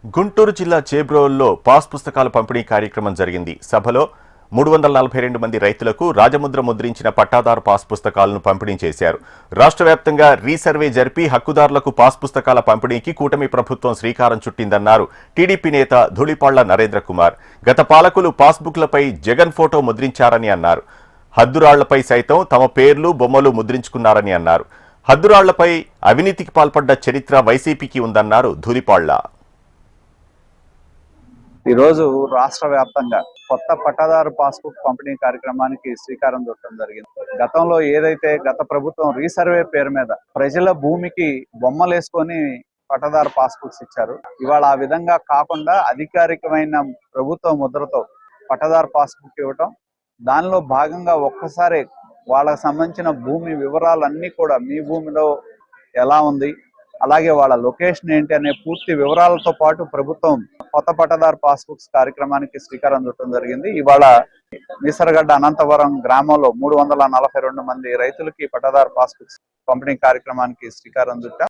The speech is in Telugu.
గుంటూరు జిల్లా చేబ్రోలులో పాస్ పుస్తకాల పంపిణీ కార్యక్రమం జరిగింది. సభలో 342 మంది రైతులకు రాజముద్ర ముద్రించిన పట్టాదారు పాస్ పుస్తకాలను పంపిణీ చేశారు. రాష్ట్ర వ్యాప్తంగా రీసర్వే జరిపి హక్కుదారులకు పాస్ పుస్తకాల పంపిణీకి కూటమి ప్రభుత్వం శ్రీకారం చుట్టిందన్నారు టీడీపీ నేత ధూళిపాళ్ల నరేంద్ర కుమార్. గత పాలకులు పాస్బుక్లపై జగన్ ఫోటో ముద్రించారని అన్నారు. హద్దురాళ్లపై సైతం తమ పేర్లు బొమ్మలు ముద్రించుకున్నారని అన్నారు. హద్దురాళ్లపై అవినీతికి పాల్పడ్డ చరిత్ర వైసీపీకి ఉందన్నారు ధూళిపాళ్ల. ఈరోజు రాష్ట్ర వ్యాప్తంగా కొత్త పట్టాదారు పాస్బుక్ పంపిణీ కార్యక్రమానికి శ్రీకారం చుట్టడం జరిగింది. గతంలో ఏదైతే గత ప్రభుత్వం రీసర్వే పేరు మీద ప్రజల భూమికి బొమ్మలేసుకొని పట్టాదారు పాస్బుక్స్ ఇచ్చారు, ఇవాళ ఆ విధంగా కాకుండా అధికారికమైన ప్రభుత్వ ముద్రతో పట్టాదారు పాస్బుక్ ఇవ్వటం, దానిలో భాగంగా ఒక్కసారి వాళ్ళకి సంబంధించిన భూమి వివరాలన్నీ కూడా మీ భూమిలో ఎలా ఉంది, అలాగే వాళ్ళ లొకేషన్ ఏంటి అనే పూర్తి వివరాలతో పాటు ప్రభుత్వం కొత్త పట్టాదారు పాస్బుక్స్ కార్యక్రమానికి శ్రీకారం చుట్టడం జరిగింది. ఇవాళ మీసరగడ్డ అనంతవరం గ్రామంలో 342 మంది రైతులకి పట్టాదారు పాస్బుక్స్ పంపిణీ కార్యక్రమానికి శ్రీకారం చుట్టాం.